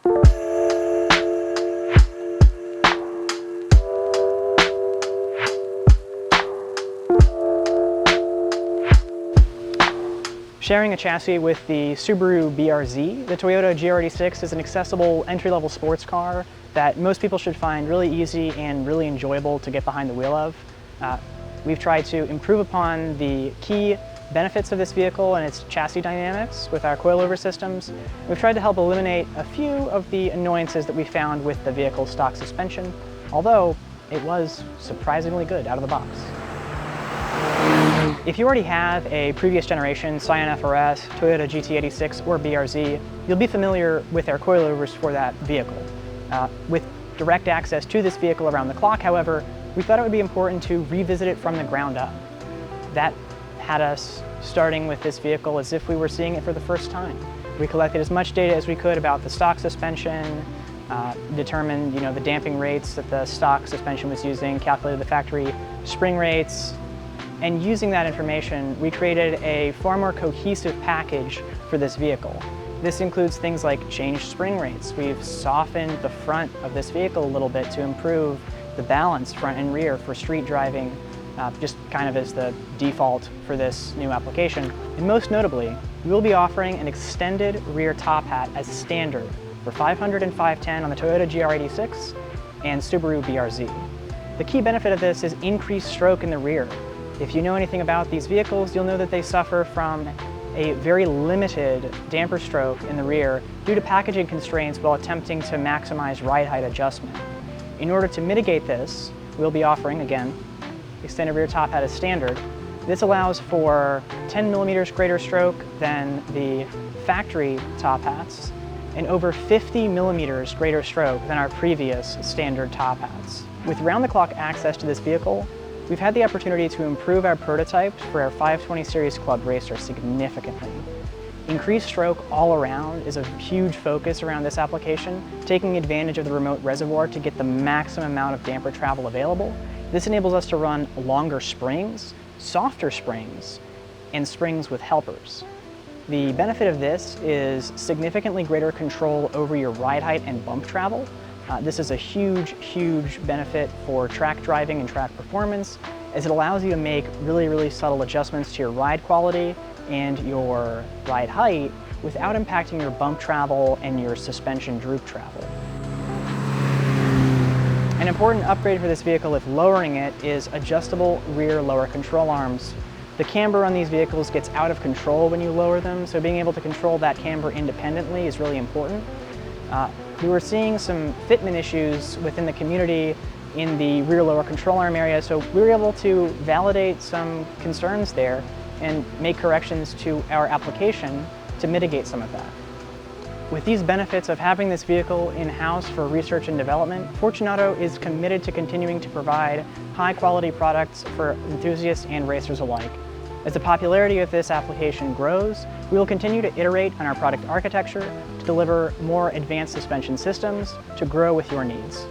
Sharing a chassis with the Subaru BRZ, the Toyota GR86 is an accessible entry-level sports car that most people should find really easy and really enjoyable to get behind the wheel of. We've tried to improve upon the key benefits of this vehicle and its chassis dynamics with our coilover systems. We've tried to help eliminate a few of the annoyances that we found with the vehicle's stock suspension, although it was surprisingly good out of the box. If you already have a previous generation Scion FRS, Toyota GT86, or BRZ, you'll be familiar with our coilovers for that vehicle. With direct access to this vehicle around the clock, however, we thought it would be important to revisit it from the ground up. That had us starting with this vehicle as if we were seeing it for the first time. We collected as much data as we could about the stock suspension, determined the damping rates that the stock suspension was using, calculated the factory spring rates, and using that information, we created a far more cohesive package for this vehicle. This includes things like changed spring rates. We've softened the front of this vehicle a little bit to improve the balance front and rear for street driving, just kind of as the default for this new application. And most notably, we will be offering an extended rear top hat as standard for 500 and 510 on the Toyota GR86 and Subaru BRZ. The key benefit of this is increased stroke in the rear. If you know anything about these vehicles, you'll know that they suffer from a very limited damper stroke in the rear due to packaging constraints while attempting to maximize ride height adjustment. In order to mitigate this, we'll be offering, again, extended rear top hat as standard. This allows for 10 millimeters greater stroke than the factory top hats and over 50 millimeters greater stroke than our previous standard top hats. With round-the-clock access to this vehicle, we've had the opportunity to improve our prototypes for our 520 Series Club Racer significantly. Increased stroke all around is a huge focus around this application, taking advantage of the remote reservoir to get the maximum amount of damper travel available. This enables us to run longer springs, softer springs, and springs with helpers. The benefit of this is significantly greater control over your ride height and bump travel. This is a huge, huge benefit for track driving and track performance, as it allows you to make really, really subtle adjustments to your ride quality and your ride height without impacting your bump travel and your suspension droop travel. An important upgrade for this vehicle, if lowering it, is adjustable rear lower control arms. The camber on these vehicles gets out of control when you lower them, so being able to control that camber independently is really important. We were seeing some fitment issues within the community in the rear lower control arm area, so we were able to validate some concerns there and make corrections to our application to mitigate some of that. With these benefits of having this vehicle in-house for research and development, Fortunato is committed to continuing to provide high-quality products for enthusiasts and racers alike. As the popularity of this application grows, we will continue to iterate on our product architecture to deliver more advanced suspension systems to grow with your needs.